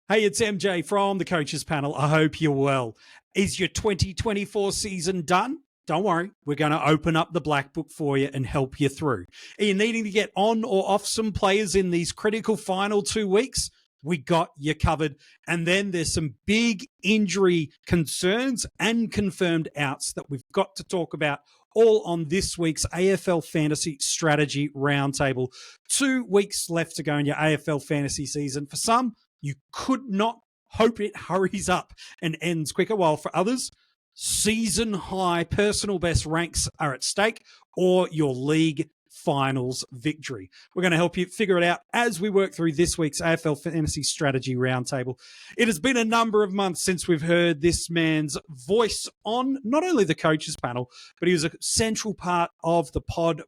Hey, it's MJ from the coaches panel. I hope you're well. Is your 2024 season done? Don't worry, we're going to open up the black book for you and help you through. Are you needing to get on or off some players in these critical final 2 weeks? We got you covered. And then there's some big injury concerns and confirmed outs that we've got to talk about, all on this week's AFL Fantasy Strategy Roundtable. 2 weeks left to go in your AFL fantasy season. For some, you could not hope it hurries up and ends quicker, while for others, season high personal best ranks are at stake, or your league finals victory. We're going to help you figure it out as we work through this week's AFL Fantasy Strategy Roundtable. It has been a number of months since we've heard this man's voice on not only the coaches panel, but he was a central part of the pod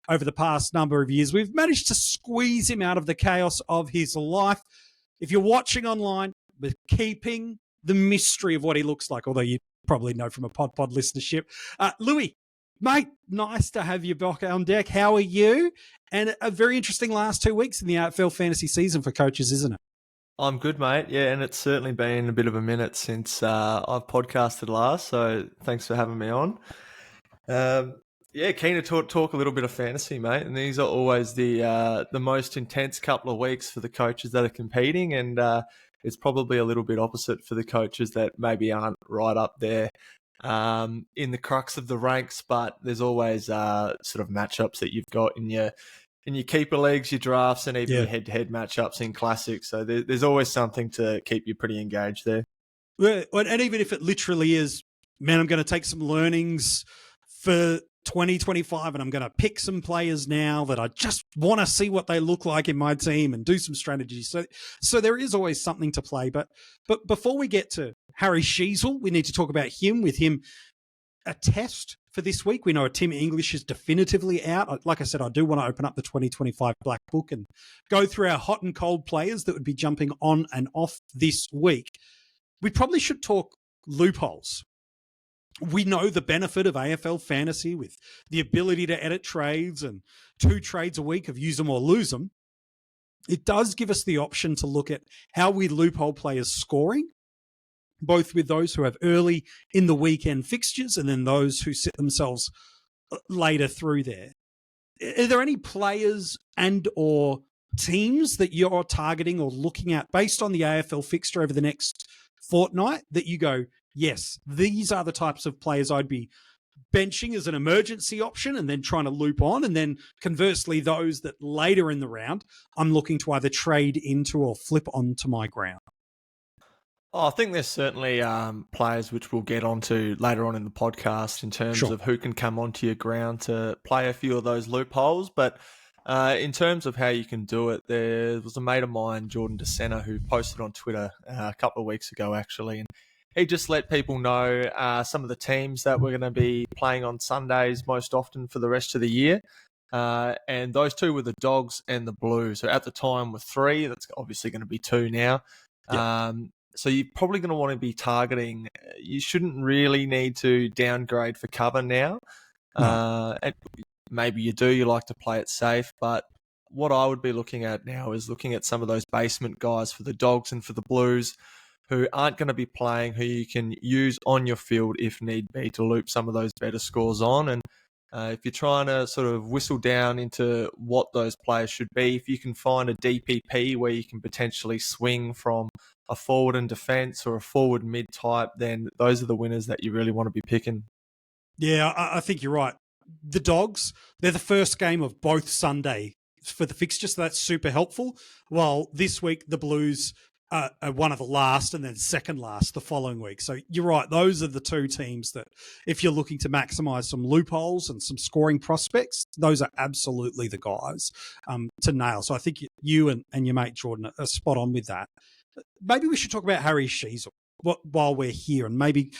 over the past number of years. We've managed to squeeze him out of the chaos of his life. If you're watching online, we're keeping the mystery of what he looks like, although you probably know from a pod listenership. Lewy, mate, nice to have you back on deck. How are you? And a very interesting last 2 weeks in the AFL fantasy season for coaches, isn't it? I'm good, mate. Yeah, and it's certainly been a bit of a minute since I've podcasted last, so thanks for having me on. Yeah, keen to talk a little bit of fantasy, mate. And these are always the most intense couple of weeks for the coaches that are competing, and it's probably a little bit opposite for the coaches that maybe aren't right up there in the crux of the ranks. But there's always sort of matchups that you've got in your keeper leagues, your drafts, and even your head-to-head matchups in classics. So there's always something to keep you pretty engaged there. Well, and even if it literally is, man, I'm going to take some learnings for 2025 and I'm going to pick some players now that I just want to see what they look like in my team and do some strategies. So there is always something to play. But before we get to Harry Sheezel, we need to talk about him. With him a test for this week, we know Tim English is definitively out. Like I said, I do want to open up the 2025 Black Book and go through our hot and cold players that would be jumping on and off this week. We probably should talk loopholes. We know the benefit of AFL fantasy with the ability to edit trades and 2 trades a week of use them or lose them. It does give us the option to look at how we loophole players scoring, both with those who have early in the weekend fixtures and then those who sit themselves later through there. Are there any players and or teams that you're targeting or looking at based on the AFL fixture over the next fortnight that you go, yes, these are the types of players I'd be benching as an emergency option and then trying to loop on, and then conversely those that later in the round I'm looking to either trade into or flip onto my ground? Oh, I think there's certainly players which we'll get onto later on in the podcast in terms of who can come onto your ground to play a few of those loopholes. But in terms of how you can do it, there was a mate of mine, Jordan DeSena, who posted on Twitter a couple of weeks ago, actually, and he just let people know some of the teams that we're going to be playing on Sundays most often for the rest of the year. And those 2 were the Dogs and the Blues. So at the time were 3. That's obviously going to be 2 now. Yep. So you're probably going to want to be targeting. You shouldn't really need to downgrade for cover now. No. And maybe you do. You like to play it safe. But what I would be looking at now is looking at some of those basement guys for the Dogs and for the Blues who aren't going to be playing, who you can use on your field if need be to loop some of those better scores on. And if you're trying to sort of whistle down into what those players should be, if you can find a DPP where you can potentially swing from a forward and defence or a forward mid type, then those are the winners that you really want to be picking. Yeah, I think you're right. The Dogs, they're the first game of both Sunday for the fixture, so that's super helpful. While this week, the Blues are one of the last and then second last the following week. So you're right. Those are the 2 teams that if you're looking to maximize some loopholes and some scoring prospects, those are absolutely the guys to nail. So I think you and your mate Jordan are spot on with that. Maybe we should talk about Harry Sheezel while we're here, and maybe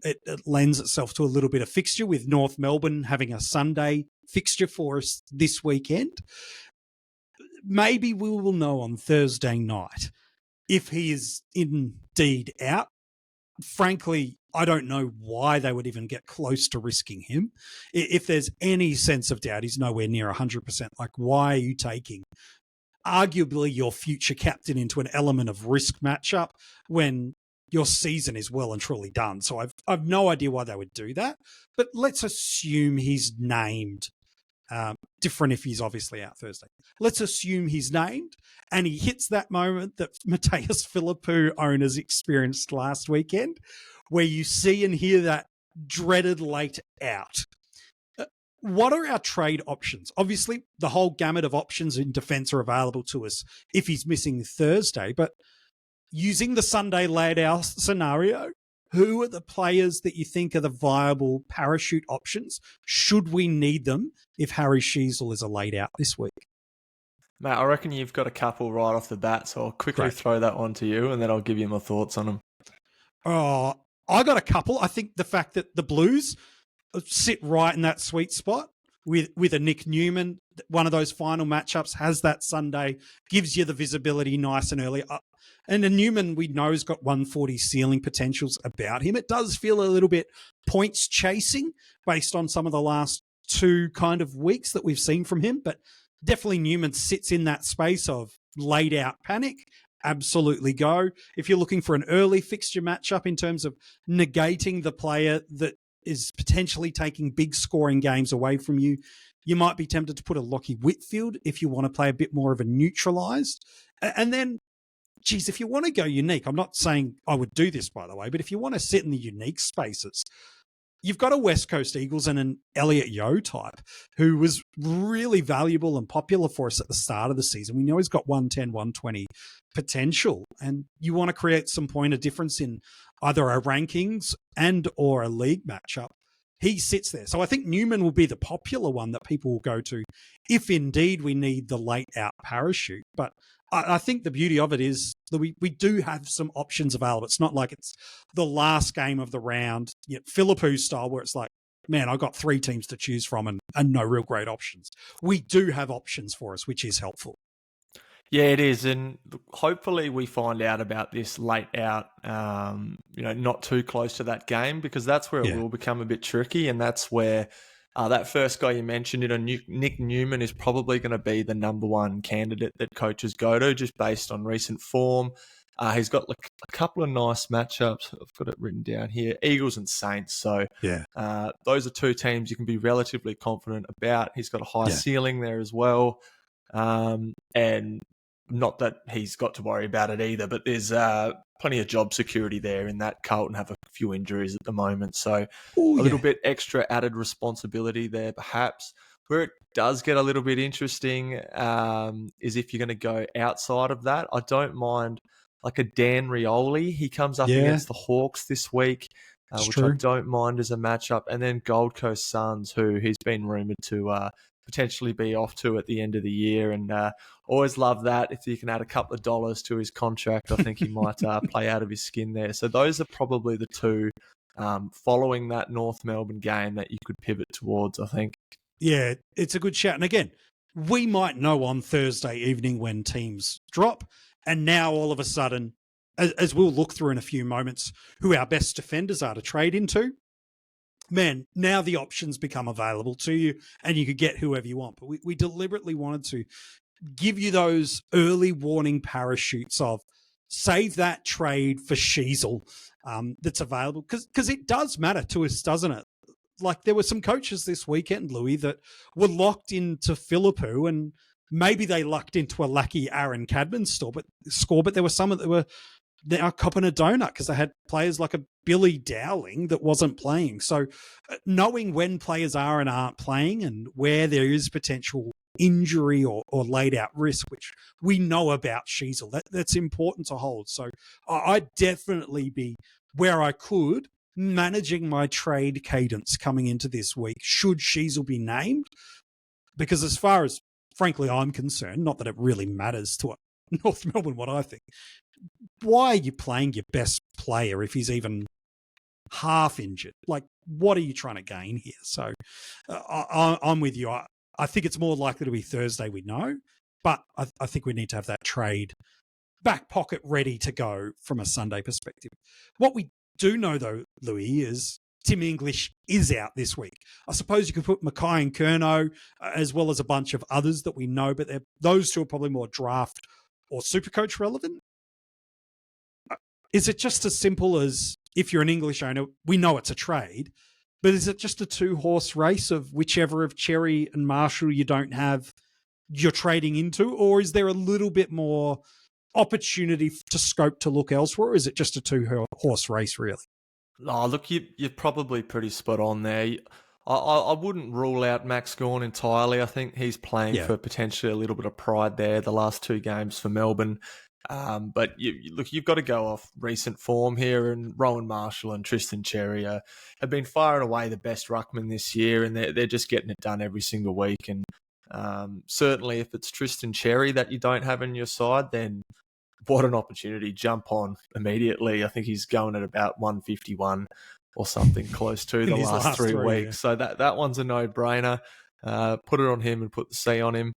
it lends itself to a little bit of fixture with North Melbourne having a Sunday fixture for us this weekend. Maybe we will know on Thursday night if he is indeed out. Frankly, I don't know why they would even get close to risking him. If there's any sense of doubt, he's nowhere near 100%. Like, why are you taking arguably your future captain into an element of risk matchup when your season is well and truly done. So I've no idea why they would do that, but let's assume he's named. Different if he's obviously out Thursday. Let's assume he's named and he hits that moment that Mateus Philippou owners experienced last weekend, where you see and hear that dreaded late out. What are our trade options? Obviously, the whole gamut of options in defence are available to us if he's missing Thursday, but using the Sunday laid out scenario, who are the players that you think are the viable parachute options? Should we need them if Harry Sheezel is a laid out this week? Matt, I reckon you've got a couple right off the bat, so I'll quickly throw that one to you and then I'll give you my thoughts on them. Oh, I got a couple. I think the fact that the Blues sit right in that sweet spot with a Nick Newman, one of those final matchups, has that Sunday, gives you the visibility nice and early. And a Newman, we know, has got 140 ceiling potentials about him. It does feel a little bit points chasing based on some of the last two kind of weeks that we've seen from him. But definitely Newman sits in that space of laid out panic. Absolutely go. If you're looking for an early fixture matchup in terms of negating the player that is potentially taking big scoring games away from you, you might be tempted to put a Lockie Whitfield if you want to play a bit more of a neutralised. And then, geez, if you want to go unique, I'm not saying I would do this, by the way, but if you want to sit in the unique spaces, you've got a West Coast Eagles and an Elliot Yeo type who was really valuable and popular for us at the start of the season. We know he's got 110, 120 potential, and you want to create some point of difference in either a rankings and or a league matchup. He sits there. So I think Newman will be the popular one that people will go to if indeed we need the late out parachute. But I think the beauty of it is that we do have some options available. It's not like it's the last game of the round, Philippou style, where it's like, man, I've got three teams to choose from and no real great options. We do have options for us, which is helpful. Yeah, it is. And hopefully we find out about this late out, not too close to that game, because that's where it will become a bit tricky. And that's where that first guy you mentioned, Nick Newman is probably going to be the number one candidate that coaches go to just based on recent form. He's got like a couple of nice matchups. I've got it written down here, Eagles and Saints. So those are two teams you can be relatively confident about. He's got a high ceiling there as well. And not that he's got to worry about it either, but there's plenty of job security there in that Carlton have a few injuries at the moment. So a little bit extra added responsibility there, perhaps. Where it does get a little bit interesting is if you're going to go outside of that. I don't mind like a Dan Rioli. He comes up against the Hawks this week, which I don't mind as a matchup. And then Gold Coast Suns, who he's been rumoured to potentially be off to at the end of the year. And always love that. If you can add a couple of dollars to his contract, I think he might play out of his skin there. So those are probably the two following that North Melbourne game that you could pivot towards, I think. Yeah, it's a good shout. And again, we might know on Thursday evening when teams drop. And now all of a sudden, as we'll look through in a few moments, who our best defenders are to trade into, man, now the options become available to you and you could get whoever you want. But we deliberately wanted to give you those early warning parachutes of save that trade for Sheezel that's available. Because it does matter to us, doesn't it? Like there were some coaches this weekend, Louis, that were locked into Philippou and maybe they lucked into a lucky Aaron Cadman score, but there were some that were now copping a donut because they had players like a Billy Dowling that wasn't playing. So knowing when players are and aren't playing and where there is potential injury or laid out risk, which we know about Sheezel, that's important to hold. So I'd definitely be, where I could, managing my trade cadence coming into this week should Sheezel be named. Because as far as, frankly, I'm concerned, not that it really matters to North Melbourne what I think, why are you playing your best player if he's even half injured? Like, what are you trying to gain here? So I'm with you. I think it's more likely to be Thursday, we know, but I think we need to have that trade back pocket ready to go from a Sunday perspective. What we do know, though, Louis, is Tim English is out this week. I suppose you could put Mackay and Curnow as well as a bunch of others that we know, but those two are probably more draft or Supercoach relevant. Is it just as simple as, if you're an English owner, we know it's a trade, but is it just a 2-horse race of whichever of Cherry and Marshall you don't have, you're trading into? Or is there a little bit more opportunity to scope to look elsewhere? Or is it just a 2-horse race, really? Oh, look, you're probably pretty spot on there. I wouldn't rule out Max Gawn entirely. I think he's playing for potentially a little bit of pride there the last 2 games for Melbourne. But you've got to go off recent form here, and Rowan Marshall and Tristan Cherry have been far and away the best ruckman this year, and they're just getting it done every single week. And certainly if it's Tristan Cherry that you don't have in your side, then what an opportunity. Jump on immediately. I think he's going at about 151 or something close to the last 3 weeks. Yeah. So that one's a no-brainer. Put it on him and put the C on him.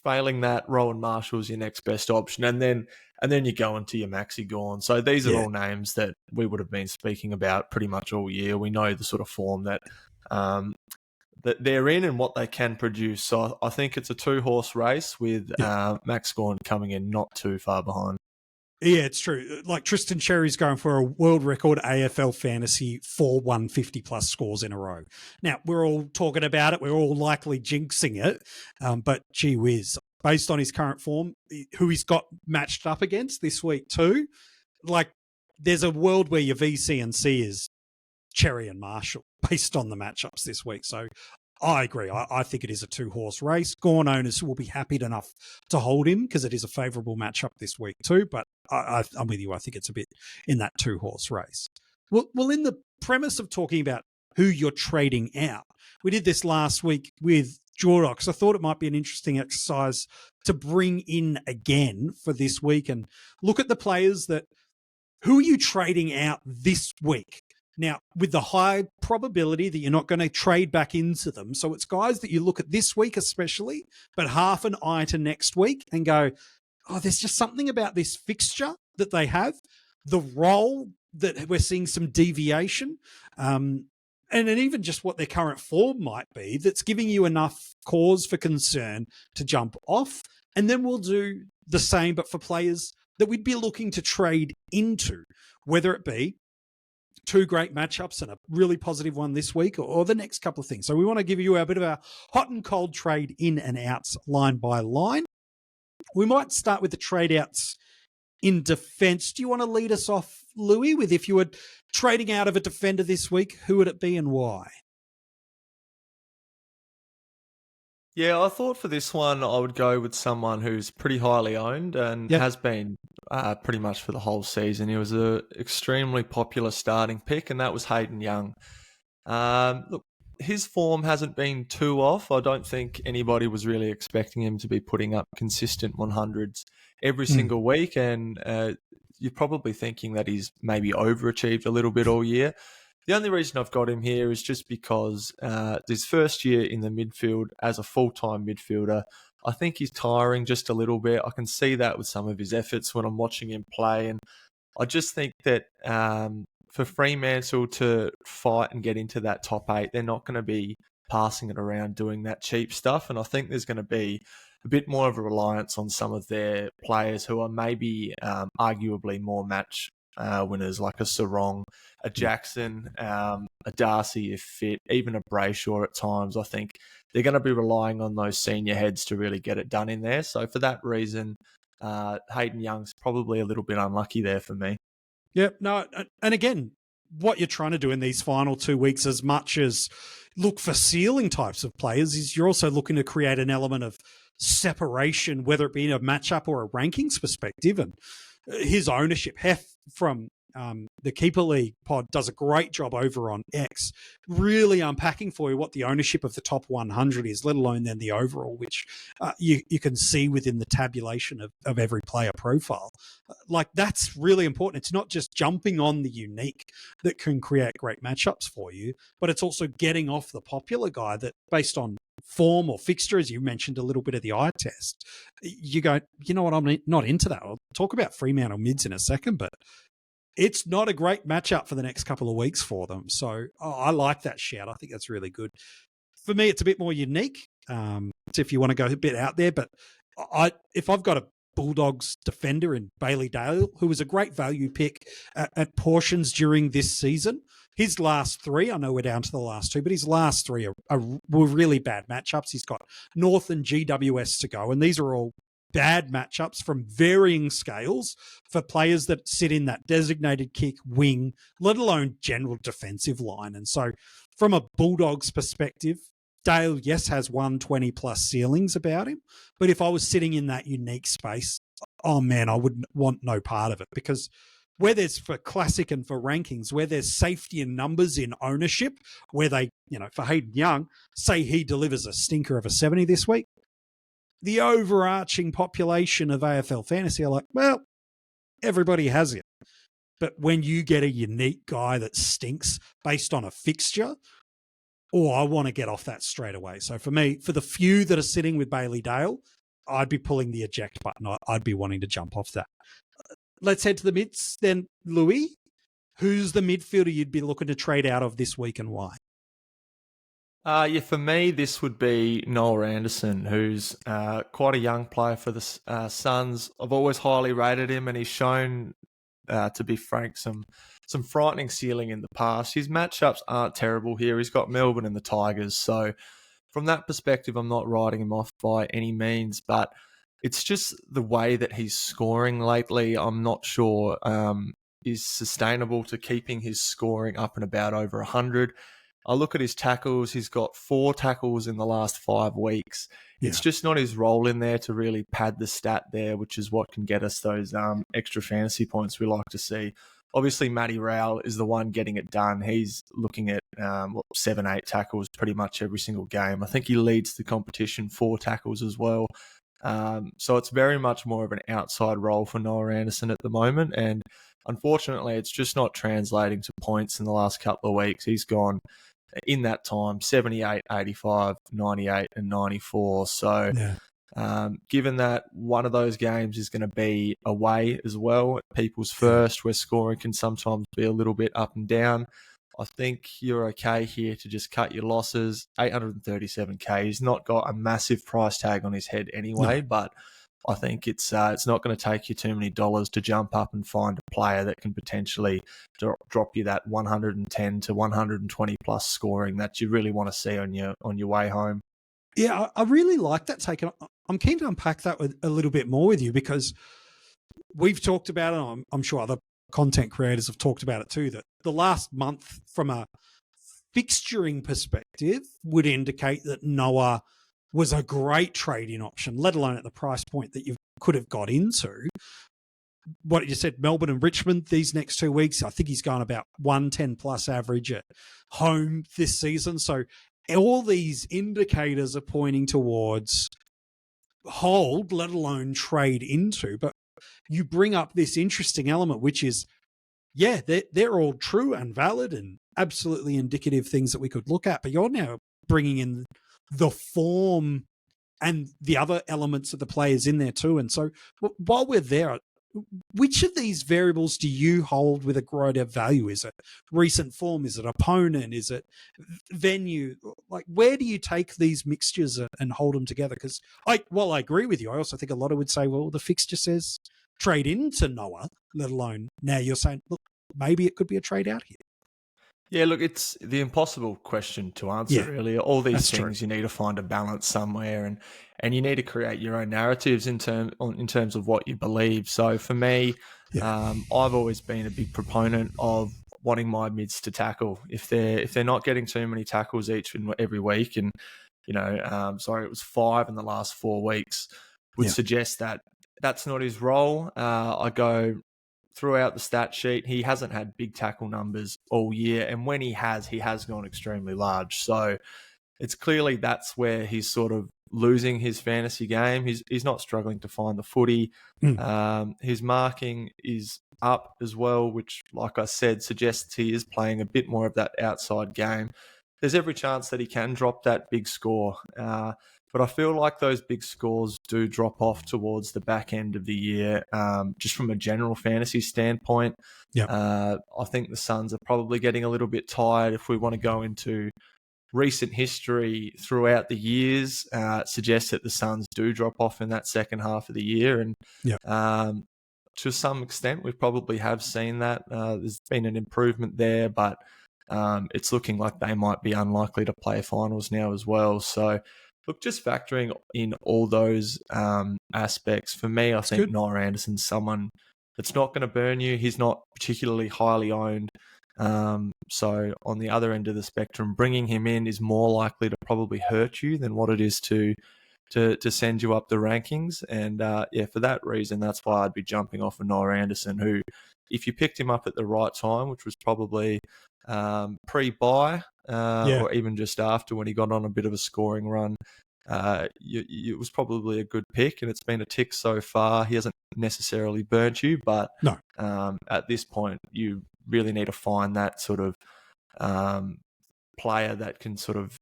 Failing that, Rowan Marshall's your next best option. And then you go into your Maxi Gawn. So these are all names that we would have been speaking about pretty much all year. We know the sort of form that they're in and what they can produce. So I think it's a 2-horse race with Max Gawn coming in not too far behind. Yeah, it's true. Like Tristan Cherry's going for a world record AFL fantasy 4 150-plus scores in a row. Now, we're all talking about it. We're all likely jinxing it. But gee whiz, based on his current form, who he's got matched up against this week too, like there's a world where your VC and C is Cherry and Marshall based on the matchups this week. So I agree. I think it is a 2-horse race. Gawn owners will be happy enough to hold him because it is a favourable matchup this week too. But I'm with you. I think it's a bit in that 2-horse race. Well, in the premise of talking about who you're trading out, we did this last week with Jordox. I thought it might be an interesting exercise to bring in again for this week and look at the players who are you trading out this week? Now, with the high probability that you're not going to trade back into them. So it's guys that you look at this week especially, but half an eye to next week and go, oh, there's just something about this fixture that they have, the role that we're seeing some deviation, and then even just what their current form might be that's giving you enough cause for concern to jump off. And then we'll do the same, but for players that we'd be looking to trade into, whether it be 2 great matchups and a really positive one this week or the next couple of things. So we want to give you a bit of a hot and cold trade in and outs line by line. We might start with the trade outs in defense. Do you want to lead us off, Louis, with if you were trading out of a defender this week, who would it be and why? Yeah, I thought for this one I would go with someone who's pretty highly owned and has been pretty much for the whole season. He was an extremely popular starting pick, and that was Hayden Young. Look, his form hasn't been too off. I don't think anybody was really expecting him to be putting up consistent 100s every single week, and you're probably thinking that he's maybe overachieved a little bit all year. The only reason I've got him here is just because his first year in the midfield as a full-time midfielder, I think he's tiring just a little bit. I can see that with some of his efforts when I'm watching him play. And I just think that for Fremantle to fight and get into that top 8, they're not going to be passing it around doing that cheap stuff. And I think there's going to be a bit more of a reliance on some of their players who are maybe arguably more match winners, like a Sarong, a Jackson, a Darcy if fit, even a Brayshaw at times. I think they're going to be relying on those senior heads to really get it done in there. So for that reason, Hayden Young's probably a little bit unlucky there for me. Yeah, no, and again, what you're trying to do in these final 2 weeks, as much as look for ceiling types of players, is you're also looking to create an element of separation, whether it be in a matchup or a rankings perspective. And his ownership, Hef from the Keeper League pod does a great job over on X, really unpacking for you what the ownership of the top 100 is, let alone then the overall, which you can see within the tabulation of every player profile. Like, that's really important. It's not just jumping on the unique that can create great matchups for you, but it's also getting off the popular guy that, based on form or fixture, as you mentioned a little bit of the eye test, you go, you know what, I'm not into that. I'll talk about Fremantle mids in a second, but it's not a great matchup for the next couple of weeks for them. So I like that shout. I think that's really good. For me, it's a bit more unique. So if you want to go a bit out there, but if I've got a Bulldogs defender in Bailey Dale, who was a great value pick at portions during this season, his last three, I know we're down to the last two, but his last three were really bad matchups. He's got North and GWS to go, and these are all bad matchups from varying scales for players that sit in that designated kick, wing, let alone general defensive line. And so from a Bulldogs perspective, Dale, yes, has 120 plus ceilings about him. But if I was sitting in that unique space, oh man, I wouldn't want no part of it, because where there's for classic and for rankings, where there's safety in numbers in ownership, where they, for Hayden Young, say he delivers a stinker of a 70 this week, the overarching population of AFL fantasy are like, well, everybody has it. But when you get a unique guy that stinks based on a fixture, I want to get off that straight away. So for me, for the few that are sitting with Bailey Dale, I'd be pulling the eject button. I'd be wanting to jump off that. Let's head to the mids then, Louis. Who's the midfielder you'd be looking to trade out of this week and why? For me, this would be Noah Anderson, who's quite a young player for the Suns. I've always highly rated him, and he's shown, to be frank, some frightening ceiling in the past. His matchups aren't terrible here. He's got Melbourne and the Tigers, so from that perspective, I'm not writing him off by any means, but it's just the way that he's scoring lately. I'm not sure is sustainable to keeping his scoring up and about over 100. I look at his tackles. He's got 4 tackles in the last 5 weeks. Yeah. It's just not his role in there to really pad the stat there, which is what can get us those extra fantasy points we like to see. Obviously, Matty Rowell is the one getting it done. He's looking at 7-8 tackles pretty much every single game. I think he leads the competition 4 tackles as well. So it's very much more of an outside role for Noah Anderson at the moment. And unfortunately, it's just not translating to points in the last couple of weeks. He's gone in that time 78, 85, 98 and 94. So given that one of those games is going to be away as well, People's First, where scoring can sometimes be a little bit up and down, I think you're okay here to just cut your losses. 837k. He's not got a massive price tag on his head anyway, but I think it's not going to take you too many dollars to jump up and find a player that can potentially drop you that 110 to 120 plus scoring that you really want to see on your way home. Yeah, I really like that take. I'm keen to unpack that a little bit more with you, because we've talked about it, and I'm sure other content creators have talked about it too, that the last month from a fixturing perspective would indicate that Noah was a great trading option, let alone at the price point that you could have got into. What you said, Melbourne and Richmond, these next 2 weeks, I think he's gone about 110 plus average at home this season. So all these indicators are pointing towards hold, let alone trade into. But you bring up this interesting element, which is, yeah, they're all true and valid and absolutely indicative things that we could look at. But you're now bringing in the form and the other elements of the players in there too. And so while we're there, which of these variables do you hold with a greater value? Is it recent form? Is it opponent? Is it venue? Like, where do you take these mixtures and hold them together? Because while I agree with you, I also think a lot of would say, well, the fixture says trade into Noah, let alone now you're saying, look, maybe it could be a trade out here. Yeah, look, it's the impossible question to answer, really. All these things, you need to find a balance somewhere, and you need to create your own narratives in terms of what you believe. So for me, I've always been a big proponent of wanting my mids to tackle. If they're not getting too many tackles each and every week, and it was 5 in the last 4 weeks, would suggest that that's not his role. I go throughout the stat sheet, he hasn't had big tackle numbers all year, and when he has gone extremely large. So it's clearly that's where he's sort of losing his fantasy game. He's not struggling to find the footy. His marking is up as well, which, like I said, suggests he is playing a bit more of that outside game. There's every chance that he can drop that big score. But But I feel like those big scores do drop off towards the back end of the year, just from a general fantasy standpoint. Yep. I think the Suns are probably getting a little bit tired if we want to go into recent history throughout the years. Suggests that the Suns do drop off in that second half of the year. And Yep. to some extent, we probably have seen that. There's been an improvement there, but it's looking like they might be unlikely to play finals now as well. So, look, just factoring in all those aspects, for me, I think Noah Anderson's someone that's not going to burn you. He's not particularly highly owned. So on the other end of the spectrum, bringing him in is more likely to probably hurt you than what it is to send you up the rankings. And for that reason, that's why I'd be jumping off of Noah Anderson, who, if you picked him up at the right time, which was probably pre-buy or even just after when he got on a bit of a scoring run, it was probably a good pick, and it's been a tick so far. He hasn't necessarily burnt you, but no. At this point, you really need to find that sort of player that can sort of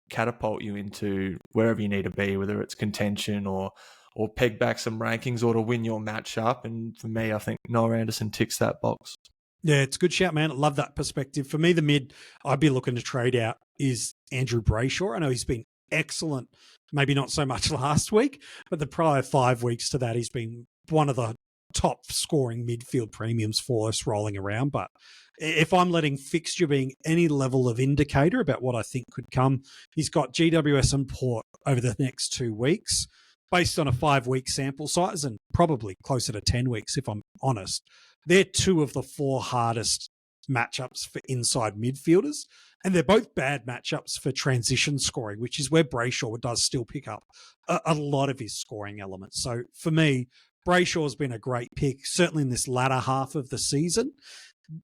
catapult you into wherever you need to be, whether it's contention or peg back some rankings or to win your matchup. And for me, I think Noah Anderson ticks that box. Yeah, it's a good shout, man. I love that perspective. For me, the mid I'd be looking to trade out is Andrew Brayshaw. I know he's been excellent, maybe not so much last week, but the prior 5 weeks to that, he's been one of the top scoring midfield premiums for us rolling around. But if I'm letting fixture being any level of indicator about what I think could come, he's got GWS and Port over the next 2 weeks based on a 5-week sample size, and probably closer to 10 weeks if I'm honest. They're 2 of the 4 hardest matchups for inside midfielders, and they're both bad matchups for transition scoring, which is where Brayshaw does still pick up a lot of his scoring elements. So for me, Brayshaw's been a great pick, certainly in this latter half of the season.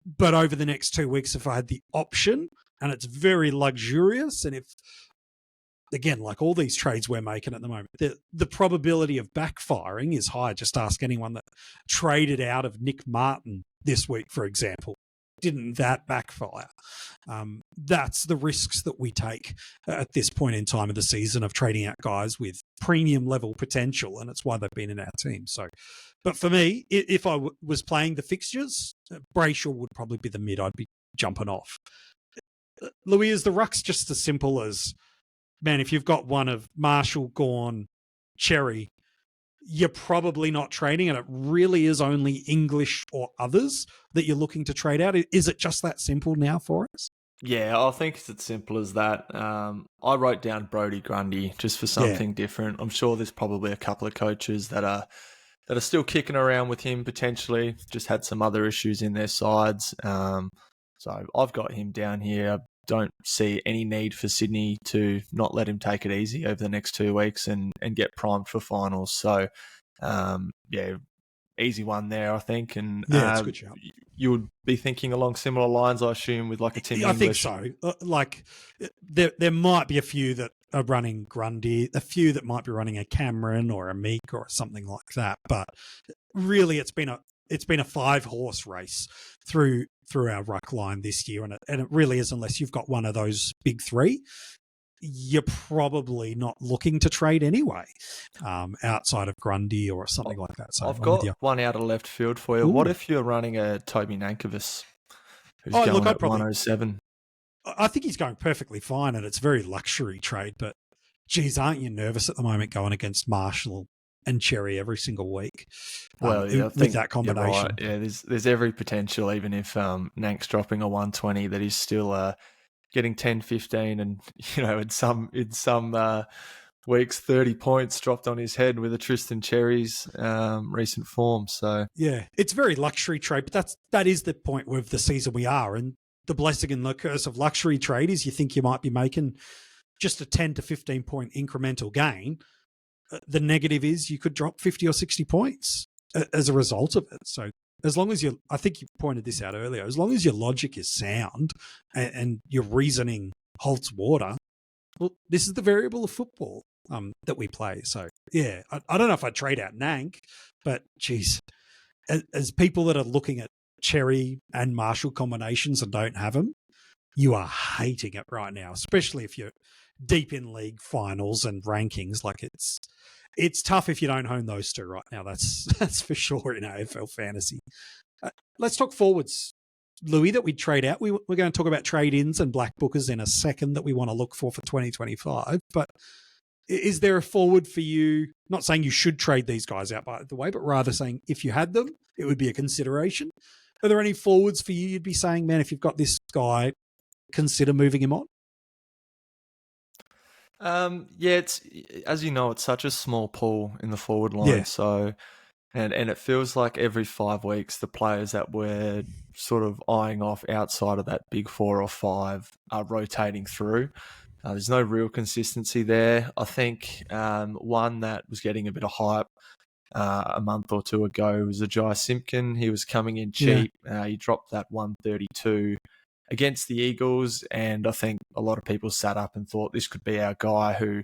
But over the next 2 weeks, if I had the option, and it's very luxurious, and if, again, like all these trades we're making at the moment, the probability of backfiring is high. Just ask anyone that traded out of Nick Martin this week, for example. Didn't that backfire? That's the risks that we take at this point in time of the season of trading out guys with premium level potential, and it's why they've been in our team. So, but for me, if I was playing the fixtures, Brayshaw would probably be the mid I'd be jumping off. Louis, is the ruck's just as simple as, man, if you've got one of Marshall, Gawn, Cherry, you're probably not trading, and it really is only English or others that you're looking to trade out. Is it just that simple now for us? Yeah, I think it's as simple as that. I wrote down Brodie Grundy just for something different. I'm sure there's probably a couple of coaches that are still kicking around with him potentially, just had some other issues in their sides. So I've got him down here. I don't see any need for Sydney to not let him take it easy over the next 2 weeks and get primed for finals. So, easy one there, I think. And it's a good shout. You would be thinking along similar lines, I assume, with like a Tim English. I think so. Like there might be a few that are running Grundy, a few that might be running a Cameron or a Meek or something like that. But really, it's been a 5-horse race through our ruck line this year, and it really is, unless you've got one of those big 3, you're probably not looking to trade anyway, outside of Grundy or something like that. So I've got one out of left field for you. Ooh. What if you're running a Toby Nankervis who's going at 107? I think he's going perfectly fine, and it's a very luxury trade, but geez, aren't you nervous at the moment going against Marshall and Cherry every single week? Well, I think with that combination. Right. Yeah, there's every potential, even if Nank's dropping a 120, that he's still getting 10, 15, and in some weeks 30 points dropped on his head with a Tristan Cherry's recent form. So yeah, it's very luxury trade, but that is the point of the season we are, and the blessing and the curse of luxury trade is you think you might be making just a 10 to 15 point incremental gain. The negative is you could drop 50 or 60 points as a result of it. So as long as I think you pointed this out earlier, as long as your logic is sound and your reasoning holds water, well, this is the variable of football that we play. So yeah, I don't know if I'd trade out Nank, but geez, as people that are looking at Cherry and Marshall combinations and don't have them, you are hating it right now, especially if you're deep in league finals and rankings. Like it's tough if you don't own those two right now. That's for sure in AFL fantasy. Let's talk forwards, Louis, that we trade out. We're going to talk about trade-ins and black bookers in a second that we want to look for 2025. But is there a forward for you? Not saying you should trade these guys out, by the way, but rather saying if you had them, it would be a consideration. Are there any forwards for you you'd be saying, man, if you've got this guy, consider moving him on? Yeah, it's, as you know, it's such a small pool in the forward line. Yeah. So, and it feels like every 5 weeks, the players that we're sort of eyeing off outside of that big 4 or 5 are rotating through. There's no real consistency there. I think one that was getting a bit of hype a month or two ago was Ajay Simpkin. He was coming in cheap. Yeah. He dropped that 132 against the Eagles, and I think a lot of people sat up and thought this could be our guy who,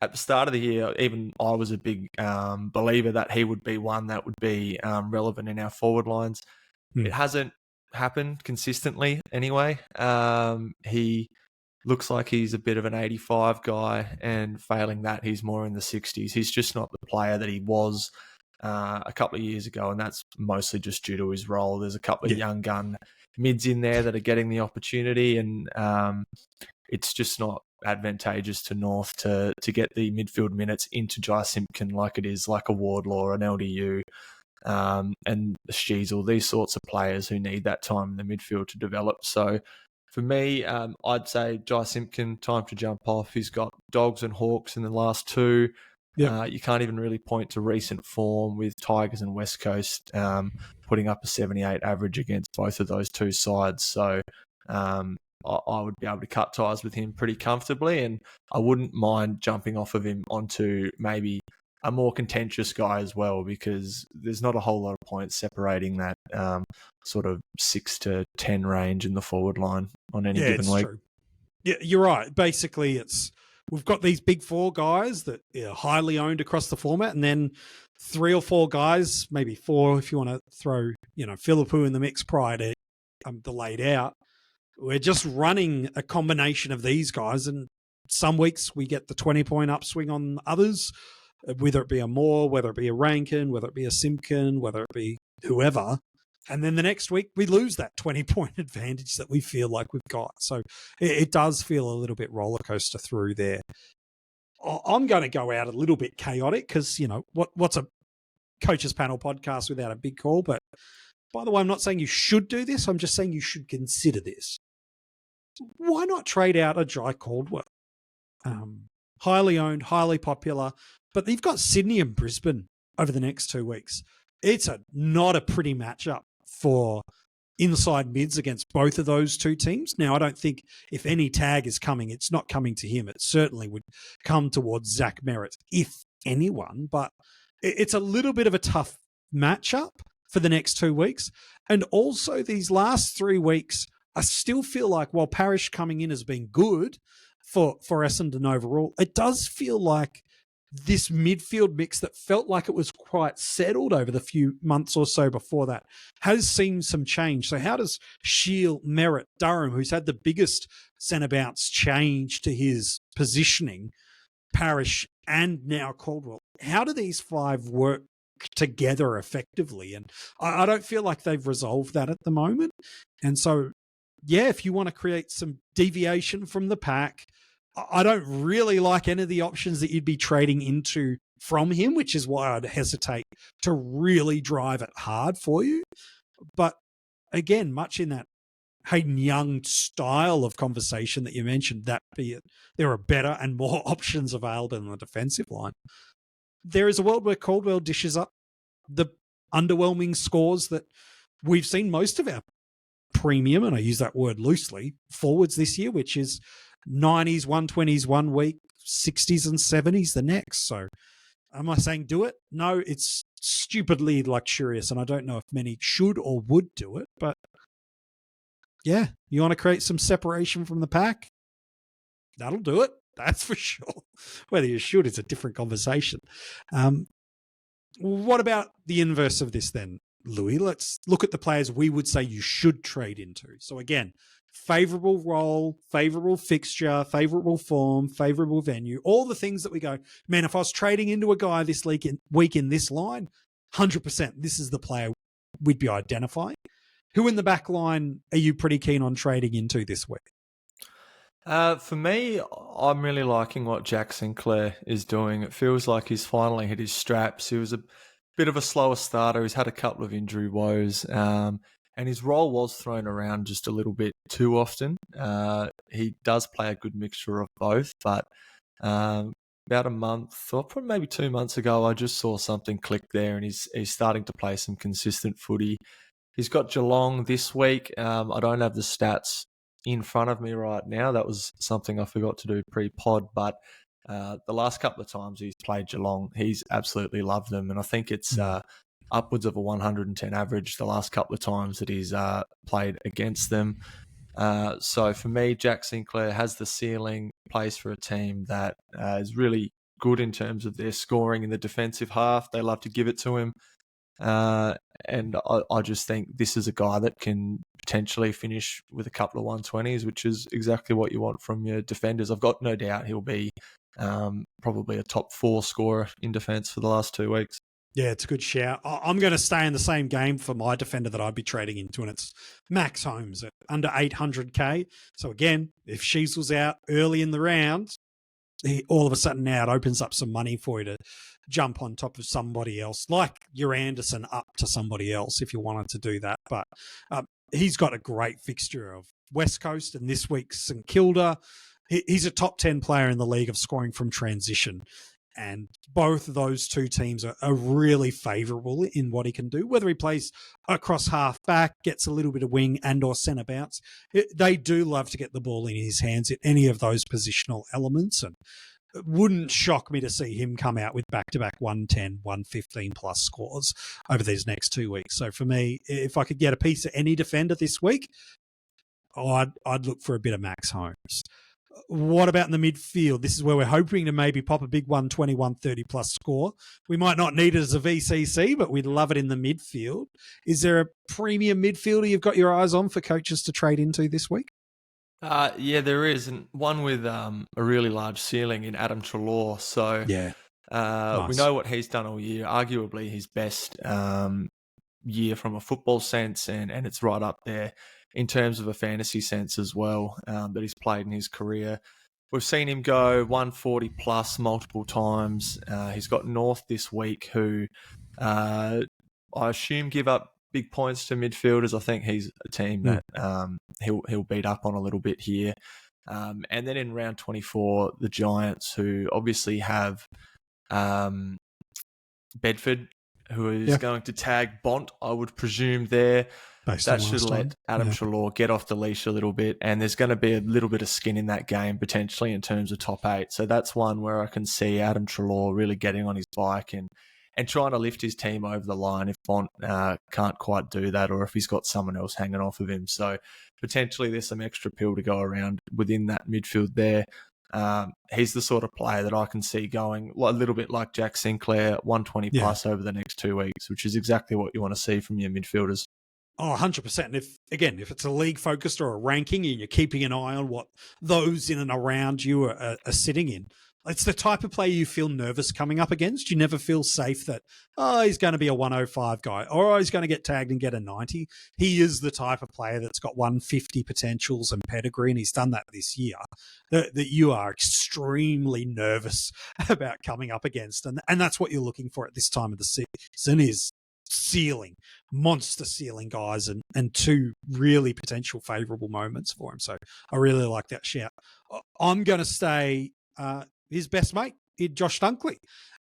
at the start of the year, even I was a big believer that he would be one that would be relevant in our forward lines. It hasn't happened consistently anyway. He looks like he's a bit of an 85 guy, and failing that, he's more in the 60s. He's just not the player that he was a couple of years ago, and that's mostly just due to his role. There's a couple of young gun mids in there that are getting the opportunity, and it's just not advantageous to North to get the midfield minutes into Jai Simpkin like it is like a Wardlaw, an LDU, and the Sheezel, these sorts of players who need that time in the midfield to develop. So for me, I'd say Jai Simpkin, time to jump off. He's got Dogs and Hawks in the last 2. Yep. You can't even really point to recent form with Tigers and West Coast putting up a 78 average against both of those two sides. So I would be able to cut ties with him pretty comfortably, and I wouldn't mind jumping off of him onto maybe a more contentious guy as well, because there's not a whole lot of points separating that sort of 6 to 10 range in the forward line on any given week. True. Yeah, you're right. Basically, we've got these big 4 guys that are highly owned across the format, and then 3 or 4 guys, maybe 4 if you want to throw, Philippou in the mix prior to the laid out. We're just running a combination of these guys, and some weeks we get the 20-point upswing on others, whether it be a Moore, whether it be a Rankin, whether it be a Simpkin, whether it be whoever. And then the next week we lose that 20-point advantage that we feel like we've got. So it does feel a little bit roller coaster through there. I'm going to go out a little bit chaotic because, what's a coaches panel podcast without a big call? But by the way, I'm not saying you should do this. I'm just saying you should consider this. Why not trade out a Jai Caldwell? Highly owned, highly popular, but you've got Sydney and Brisbane over the next 2 weeks. It's not a pretty matchup for inside mids against both of those two teams. Now, I don't think if any tag is coming, it's not coming to him. It certainly would come towards Zach Merritt, if anyone, but it's a little bit of a tough matchup for the next 2 weeks. And also these last 3 weeks, I still feel like while Parrish coming in has been good for Essendon overall, it does feel like this midfield mix that felt like it was quite settled over the few months or so before that has seen some change. So how does Shield, Merritt, Durham, who's had the biggest centre bounce change to his positioning, Parrish and now Caldwell, how do these 5 work together effectively? And I don't feel like they've resolved that at the moment. And so, yeah, if you want to create some deviation from the pack, I don't really like any of the options that you'd be trading into from him, which is why I'd hesitate to really drive it hard for you. But again, much in that Hayden Young style of conversation that you mentioned, that be it, there are better and more options available in the defensive line. There is a world where Caldwell dishes up the underwhelming scores that we've seen most of our premium, and I use that word loosely, forwards this year, which is 90s, 120s 1 week, 60s and 70s the next. So am I saying do it? No, it's stupidly luxurious, and I don't know if many should or would do it. But yeah, you want to create some separation from the pack? That'll do it. That's for sure. Whether you should is a different conversation. What about the inverse of this then, Louis? Let's look at the players we would say you should trade into. So again, favourable role, favourable fixture, favourable form, favourable venue, all the things that we go, man, if I was trading into a guy this week in this line, 100% this is the player we'd be identifying. Who in the back line are you pretty keen on trading into this week? For me, I'm really liking what Jack Sinclair is doing. It feels like he's finally hit his straps. He was a bit of a slower starter. He's had a couple of injury woes, and his role was thrown around just a little bit too often. He does play a good mixture of both, but about a month or probably maybe 2 months ago, I just saw something click there, and he's starting to play some consistent footy. He's got Geelong this week. I don't have the stats in front of me right now. That was something I forgot to do pre-pod, but the last couple of times he's played Geelong, he's absolutely loved them, and I think it's upwards of a 110 average the last couple of times that he's played against them. So for me, Jack Sinclair has the ceiling, plays for a team that is really good in terms of their scoring in the defensive half. They love to give it to him. And I just think this is a guy that can potentially finish with a couple of 120s, which is exactly what you want from your defenders. I've got no doubt he'll be probably a top 4 scorer in defence for the last 2 weeks. Yeah, it's a good shout. I'm going to stay in the same game for my defender that I'd be trading into, and it's Max Holmes at under 800k. So again, if Sheezel's out early in the round, all of a sudden now it opens up some money for you to jump on top of somebody else, like your Anderson up to somebody else if you wanted to do that. But he's got a great fixture of West Coast and this week's St Kilda. He's a top 10 player in the league of scoring from transition. And both of those two teams are really favourable in what he can do, whether he plays across half back, gets a little bit of wing and or centre bounce. They do love to get the ball in his hands at any of those positional elements. And it wouldn't shock me to see him come out with back-to-back 110, 115 plus scores over these next 2 weeks. So for me, if I could get a piece of any defender this week, I'd look for a bit of Max Holmes. What about in the midfield? This is where we're hoping to maybe pop a big 120, 130 plus score. We might not need it as a VCC, but we'd love it in the midfield. Is there a premium midfielder you've got your eyes on for coaches to trade into this week? Yeah, there is. And one with a really large ceiling in Adam Treloar. So yeah, nice. We know what he's done all year, arguably his best year from a football sense, and it's right up there in terms of a fantasy sense as well, that he's played in his career. We've seen him go 140 plus multiple times. He's got North this week, who I assume give up big points to midfielders. I think he's a team that he'll beat up on a little bit here. And then in round 24, the Giants, who obviously have Bedford, who is going to tag Bont, I would presume there. That should let Adam Treloar get off the leash a little bit, and there's going to be a little bit of skin in that game potentially in terms of top 8. So that's one where I can see Adam Treloar really getting on his bike and trying to lift his team over the line if Bont can't quite do that, or if he's got someone else hanging off of him. So potentially there's some extra pill to go around within that midfield there. He's the sort of player that I can see going a little bit like Jack Sinclair, 120 plus over the next 2 weeks, which is exactly what you want to see from your midfielders. Oh, 100%. And if it's a league focused or a ranking and you're keeping an eye on what those in and around you are sitting in, it's the type of player you feel nervous coming up against. You never feel safe that, he's going to be a 105 guy or he's going to get tagged and get a 90. He is the type of player that's got 150 potentials and pedigree, and he's done that this year, that you are extremely nervous about coming up against. And that's what you're looking for at this time of the season is monster ceiling guys and two really potential favourable moments for him. So I really like that shout. I'm going to stay his best mate, Josh Dunkley.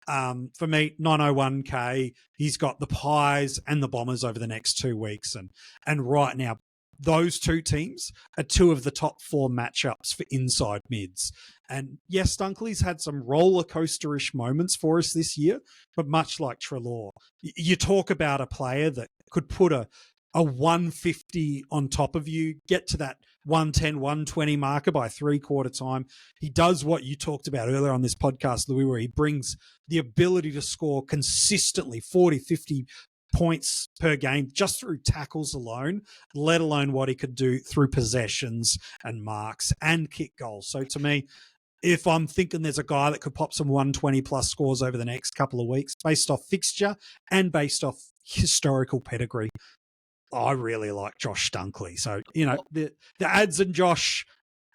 For me, 901k, he's got the Pies and the Bombers over the next 2 weeks. And right now, those two teams are 2 of the top 4 matchups for inside mids. And yes, Dunkley's had some roller coaster-ish moments for us this year, but much like Treloar, you talk about a player that could put a 150 on top of you, get to that 110, 120 marker by 3/4 time. He does what you talked about earlier on this podcast, Louis, where he brings the ability to score consistently 40, 50 points per game just through tackles alone, let alone what he could do through possessions and marks and kick goals. So to me, if I'm thinking there's a guy that could pop some 120 plus scores over the next couple of weeks based off fixture and based off historical pedigree, I really like Josh Dunkley. So, the Ads and Josh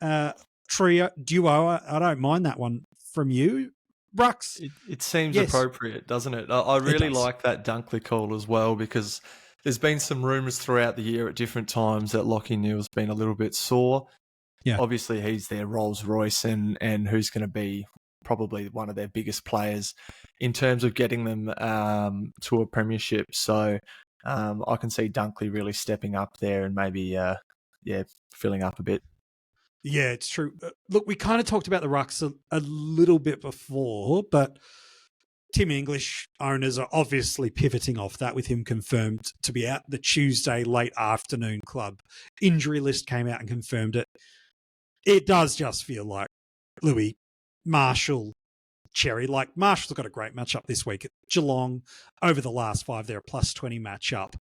duo, I don't mind that one from you. Brux? It seems appropriate, doesn't it? I really like that Dunkley call as well, because there's been some rumours throughout the year at different times that Lachie Neale's been a little bit sore. Yeah. Obviously, he's their Rolls Royce and who's going to be probably one of their biggest players in terms of getting them to a premiership. So I can see Dunkley really stepping up there and maybe, filling up a bit. Yeah, it's true. Look, we kind of talked about the Rucks a little bit before, but Tim English owners are obviously pivoting off that with him confirmed to be out. The Tuesday late afternoon club injury list came out and confirmed it. It does just feel like Louis, Marshall, Cherry. Like Marshall's got a great matchup this week at Geelong. Over the last 5, they're a +20 matchup.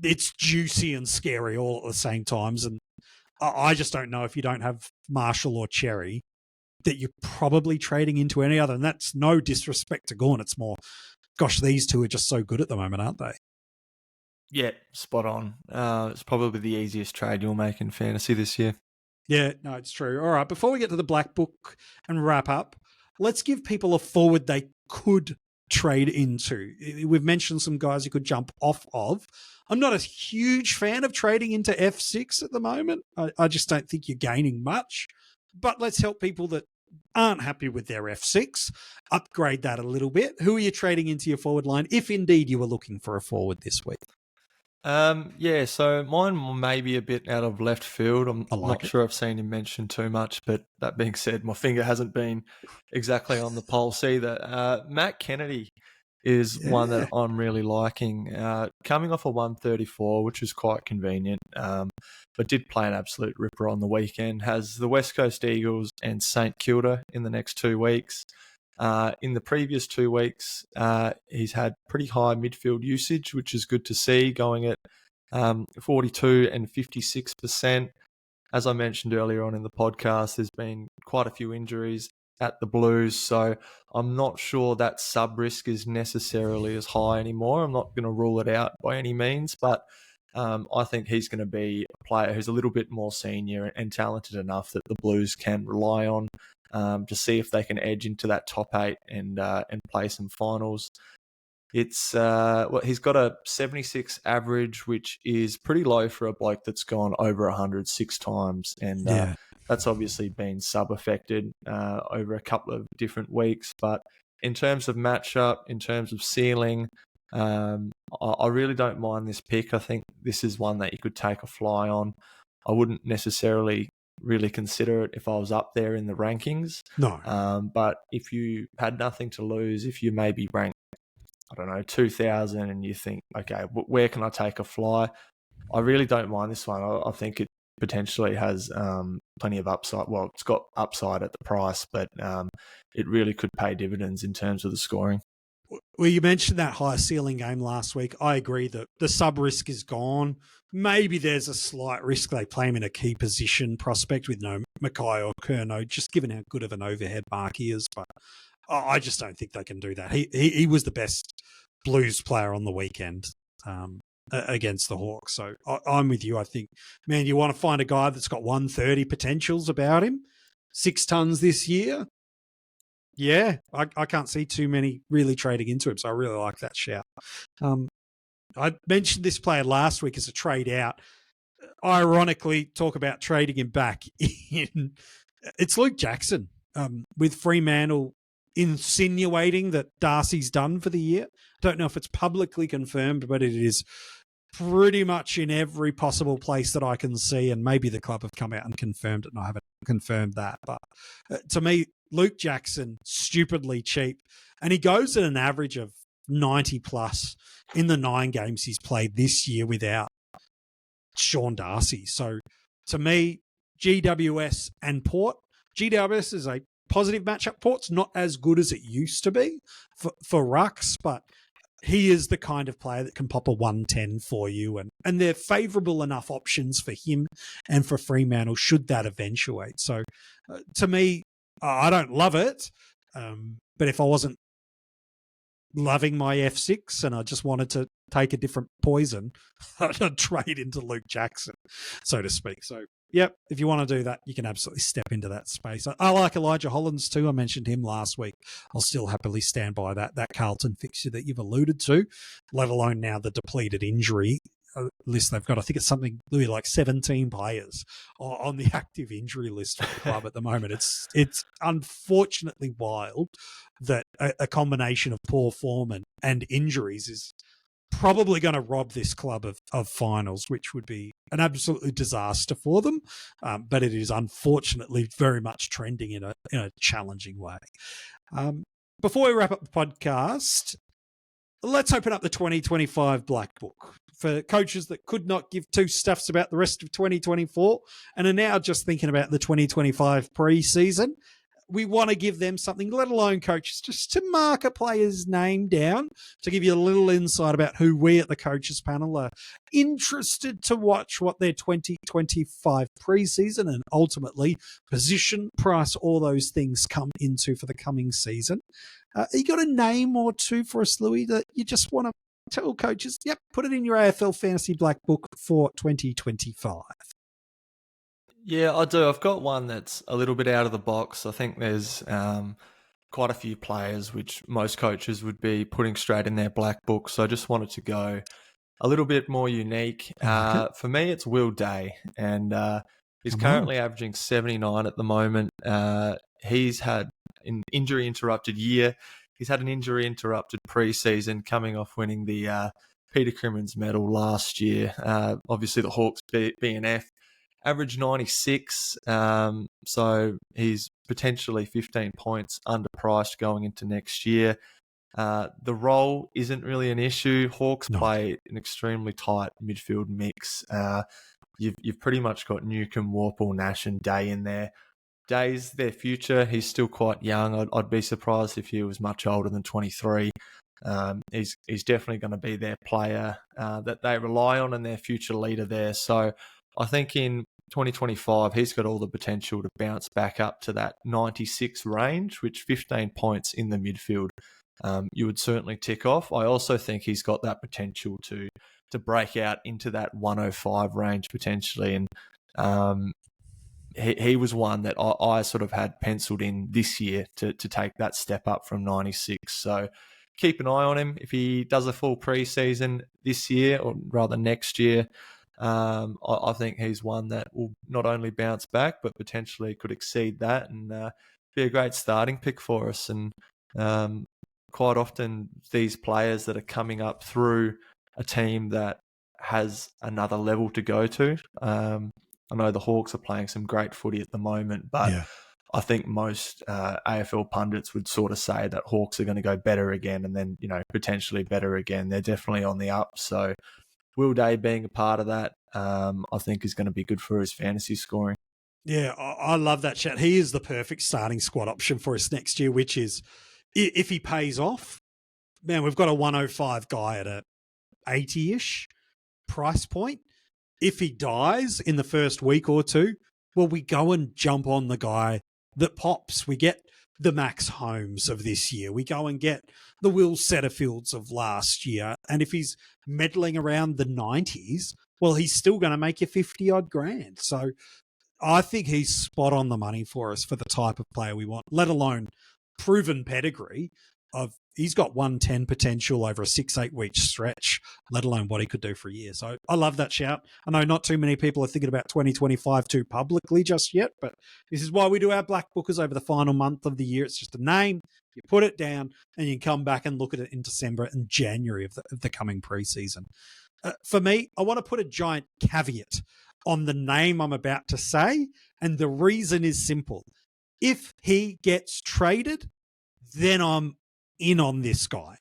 It's juicy and scary all at the same times. And I just don't know if you don't have Marshall or Cherry that you're probably trading into any other. And that's no disrespect to Gawn. It's more, gosh, these two are just so good at the moment, aren't they? Yeah, spot on. It's probably the easiest trade you'll make in fantasy this year. Yeah, no, it's true. All right, before we get to the Black Book and wrap up, let's give people a forward they could trade into. We've mentioned some guys you could jump off of. I'm not a huge fan of trading into F6 at the moment. I just don't think you're gaining much. But let's help people that aren't happy with their F6 upgrade that a little bit. Who are you trading into your forward line, if indeed you were looking for a forward this week? So mine may be a bit out of left field. I'm not sure I've seen him mentioned too much, but that being said, my finger hasn't been exactly on the pulse either. Matt Kennedy is one that I'm really liking. Coming off a 134, which is quite convenient, but did play an absolute ripper on the weekend. Has the West Coast Eagles and St Kilda in the next 2 weeks. In the previous 2 weeks, he's had pretty high midfield usage, which is good to see, going at 42 and 56%. As I mentioned earlier on in the podcast, there's been quite a few injuries at the Blues, so I'm not sure that sub-risk is necessarily as high anymore. I'm not going to rule it out by any means, but I think he's going to be a player who's a little bit more senior and talented enough that the Blues can rely on to see if they can edge into that top 8 and play some finals. It's he's got a 76 average, which is pretty low for a bloke that's gone over 100 6 times, and that's obviously been sub-affected over a couple of different weeks. But in terms of matchup, in terms of ceiling, I really don't mind this pick. I think this is one that you could take a fly on. I wouldn't necessarily really consider it if I was up there in the rankings. No. But if you had nothing to lose, if you maybe ranked, 2,000 and you think, okay, where can I take a fly? I really don't mind this one. I think it potentially has plenty of upside. Well, it's got upside at the price, but it really could pay dividends in terms of the scoring. Well, you mentioned that high ceiling game last week. I agree that the sub-risk is gone. Maybe there's a slight risk they play him in a key position prospect with no Mackay or Curnow, just given how good of an overhead mark he is. But I just don't think they can do that. He was the best Blues player on the weekend against the Hawks. So I'm with you. I think, man, you want to find a guy that's got 130 potentials about him, 6 tons this year. Yeah, I can't see too many really trading into him, so I really like that shout. I mentioned this player last week as a trade out. Ironically, talk about trading him back in. It's Luke Jackson with Fremantle insinuating that Darcy's done for the year. Don't know if it's publicly confirmed, but it is pretty much in every possible place that I can see, and maybe the club have come out and confirmed it, and I haven't confirmed that. But to me, Luke Jackson, stupidly cheap, and he goes at an average of 90 plus in the 9 games he's played this year without Sean Darcy. So to me, GWS and Port. GWS is a positive matchup. Port's not as good as it used to be for rucks, but he is the kind of player that can pop a 110 for you, and they're favourable enough options for him and for Fremantle should that eventuate. So to me, I don't love it, but if I wasn't loving my F6 and I just wanted to take a different poison, I'd trade into Luke Jackson, so to speak. So, yep, if you want to do that, you can absolutely step into that space. I like Elijah Hollands too. I mentioned him last week. I'll still happily stand by that Carlton fixture that you've alluded to, let alone now the depleted injury list they've got. I think it's something, Louis, like 17 players on the active injury list for the club at the moment. It's unfortunately wild that a combination of poor form and injuries is probably going to rob this club of finals, which would be an absolute disaster for them. But it is unfortunately very much trending in a challenging way. Before we wrap up the podcast, let's open up the 2025 Black Book for coaches that could not give two stuffs about the rest of 2024 and are now just thinking about the 2025 pre-season. We want to give them something, let alone coaches, just to mark a player's name down, to give you a little insight about who we at the coaches panel are interested to watch what their 2025 preseason and ultimately position, price, all those things come into for the coming season. You got a name or two for us, Louis, that you just want to tell coaches, yep, put it in your AFL Fantasy Black Book for 2025? Yeah, I do. I've got one that's a little bit out of the box. I think there's quite a few players which most coaches would be putting straight in their black book. So I just wanted to go a little bit more unique. For me, it's Will Day, and he's currently averaging 79 at the moment. He's had an injury-interrupted year. He's had an injury-interrupted pre-season, coming off winning the Peter Crimmins medal last year. Obviously, the Hawks BNF. Average 96, so he's potentially 15 points underpriced going into next year. The role isn't really an issue. Hawks play an extremely tight midfield mix. You've pretty much got Newcombe, Warple, Nash and Day in there. Day's their future. He's still quite young. I'd be surprised if he was much older than 23. He's definitely going to be their player that they rely on and their future leader there. So I think in 2025, he's got all the potential to bounce back up to that 96 range, which 15 points in the midfield you would certainly tick off. I also think he's got that potential to break out into that 105 range potentially. And he was one that I sort of had penciled in this year to take that step up from 96. So keep an eye on him. If he does a full preseason this year, or rather next year, I think he's one that will not only bounce back, but potentially could exceed that and be a great starting pick for us. And quite often these players that are coming up through a team that has another level to go to. I know the Hawks are playing some great footy at the moment, but I think most AFL pundits would sort of say that Hawks are going to go better again and then, potentially better again. They're definitely on the up. So Will Day being a part of that, I think is going to be good for his fantasy scoring. Yeah, I love that chat. He is the perfect starting squad option for us next year, which is, if he pays off, man, we've got a 105 guy at a 80-ish price point. If he dies in the first week or two, well, we go and jump on the guy that pops. We get the Max Holmes of this year. We go and get the Will Setterfields of last year. And if he's meddling around the 90s, well, he's still going to make you 50-odd grand. So I think he's spot on the money for us for the type of player we want, let alone proven pedigree of he's got 110 potential over a 6-8 week stretch, let alone what he could do for a year. So I love that shout. I know not too many people are thinking about 2025 too publicly just yet, but this is why we do our Black Bookers over the final month of the year. It's just a name. You put it down and you can come back and look at it in December and January of the coming preseason. For me, I want to put a giant caveat on the name I'm about to say, and the reason is simple. If he gets traded, then I'm in on this guy.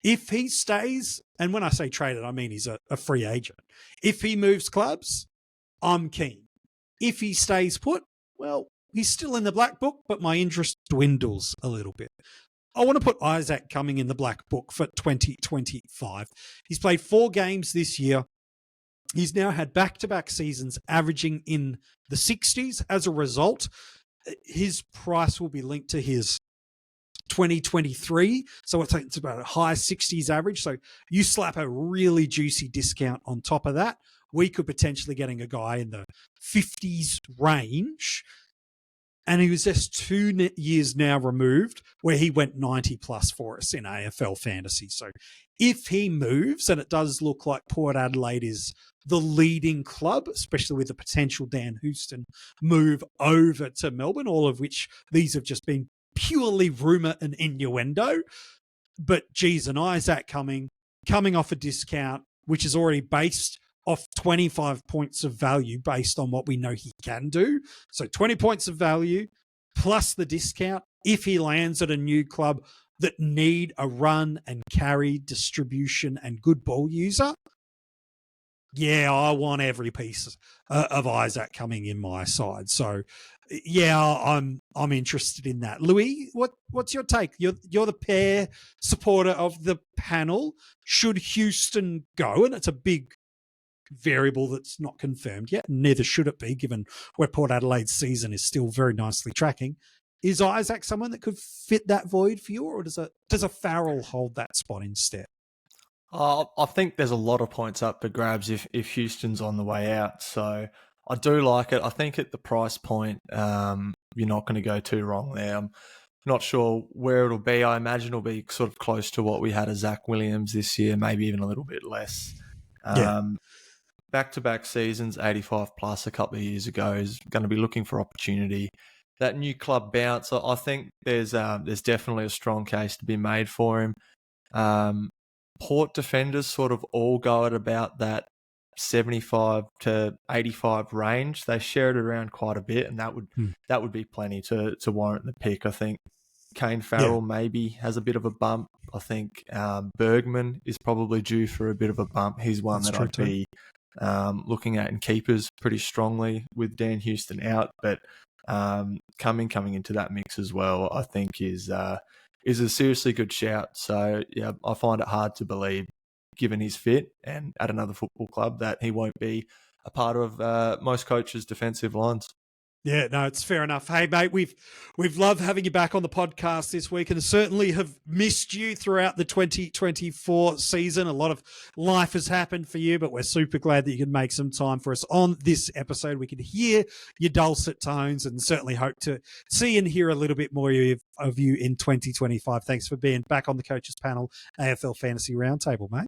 If he stays, and when I say traded, I mean he's a free agent. If he moves clubs, I'm keen. If he stays put, well, he's still in the Black Book, but my interest dwindles a little bit. I want to put Isaac Cumming in the black book for 2025. He's played 4 games this year. He's now had back-to-back seasons averaging in the 60s. As a result, his price will be linked to his 2023. So it's about a high 60s average. So you slap a really juicy discount on top of that, we could potentially getting a guy in the 50s range. And he was just 2 years now removed where he went 90 plus for us in AFL fantasy. So if he moves, and it does look like Port Adelaide is the leading club, especially with the potential Dan Houston move over to Melbourne, all of which these have just been purely rumour and innuendo. But geez, and Isaac coming off a discount, which is already based off 25 points of value based on what we know he can do. So 20 points of value plus the discount if he lands at a new club that need a run and carry distribution and good ball user. Yeah, I want every piece of Isaac coming in my side. So yeah, I'm interested in that. Louis, what's your take? You're the pair supporter of the panel. Should Houston go? And it's a big variable that's not confirmed yet. Neither should it be, given where Port Adelaide's season is still very nicely tracking. Is Isaac someone that could fit that void for you, or does a Farrell hold that spot instead? I think there's a lot of points up for grabs if Houston's on the way out. So I do like it. I think at the price point, you're not going to go too wrong there. I'm not sure where it'll be. I imagine it'll be sort of close to what we had as Zach Williams this year, maybe even a little bit less. Back-to-back seasons, 85 plus a couple of years ago, is going to be looking for opportunity. That new club bounce, I think there's definitely a strong case to be made for him. Port defenders sort of all go at about that 75 to 85 range. They share it around quite a bit, and that would be plenty to warrant the pick. I think Kane Farrell maybe has a bit of a bump. I think Bergman is probably due for a bit of a bump. He's one that I'd be looking at in keepers pretty strongly with Dan Houston out, but coming into that mix as well, I think is a seriously good shout. So yeah, I find it hard to believe, given his fit and at another football club, that he won't be a part of most coaches' defensive lines. Yeah, no, it's fair enough. Hey, mate, we've loved having you back on the podcast this week, and certainly have missed you throughout the 2024 season. A lot of life has happened for you, but we're super glad that you can make some time for us on this episode. We can hear your dulcet tones, and certainly hope to see and hear a little bit more of you in 2025. Thanks for being back on the Coaches Panel AFL Fantasy Roundtable, mate.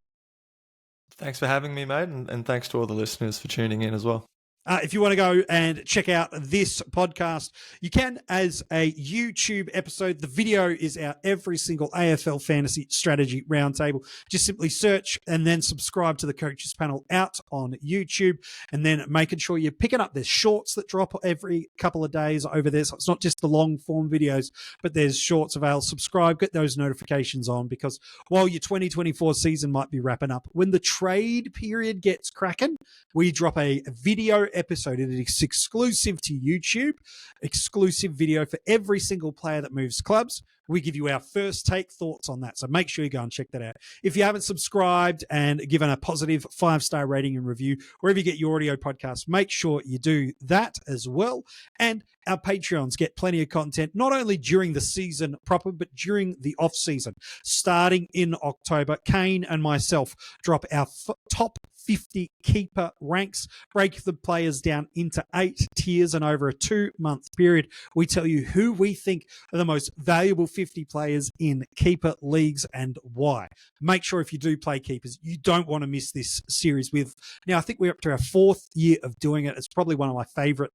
Thanks for having me, mate, and thanks to all the listeners for tuning in as well. If you want to go and check out this podcast, you can as a YouTube episode. The video is out every single AFL Fantasy Strategy Roundtable. Just simply search and then subscribe to the Coaches Panel out on YouTube, and then making sure you're picking up. There's shorts that drop every couple of days over there. So it's not just the long form videos, but there's shorts available. Subscribe, get those notifications on, because while your 2024 season might be wrapping up, when the trade period gets cracking, we drop a video episode. It is exclusive to YouTube, exclusive video for every single player that moves clubs. We give you our first take thoughts on that. So make sure you go and check that out. If you haven't subscribed and given a positive 5-star rating and review, wherever you get your audio podcasts, make sure you do that as well. And our Patreons get plenty of content, not only during the season proper, but during the off season. Starting in October, Kane and myself drop our top 50 keeper ranks, break the players down into 8 tiers, and over a 2-month period, we tell you who we think are the most valuable 50 players in keeper leagues and why. Make sure if you do play keepers, you don't want to miss this series. Now, I think we're up to our 4th year of doing it. It's probably one of my favorite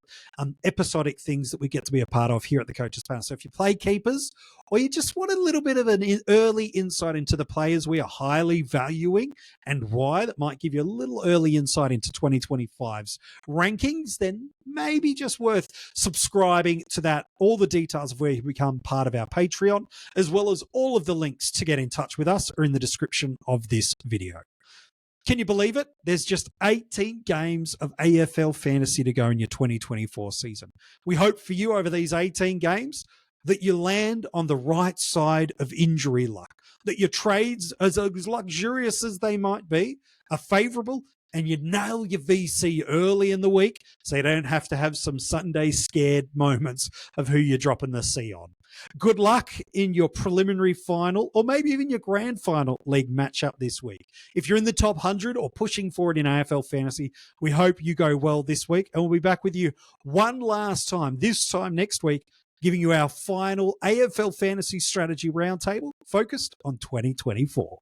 episodic things that we get to be a part of here at the Coaches Panel. So if you play keepers, or you just want a little bit of an early insight into the players we are highly valuing and why, that might give you a little early insight into 2025's rankings, then maybe just worth subscribing to that. All the details of where you become part of our Patreon, as well as all of the links to get in touch with us, are in the description of this video. Can you believe it? There's just 18 games of AFL fantasy to go in your 2024 season. We hope for you over these 18 games, that you land on the right side of injury luck, that your trades, as luxurious as they might be, are favourable, and you nail your VC early in the week so you don't have to have some Sunday scared moments of who you're dropping the C on. Good luck in your preliminary final or maybe even your grand final league matchup this week. If you're in the top 100 or pushing for it in AFL Fantasy, we hope you go well this week, and we'll be back with you one last time, this time next week, giving you our final AFL Fantasy Strategy Roundtable focused on 2024.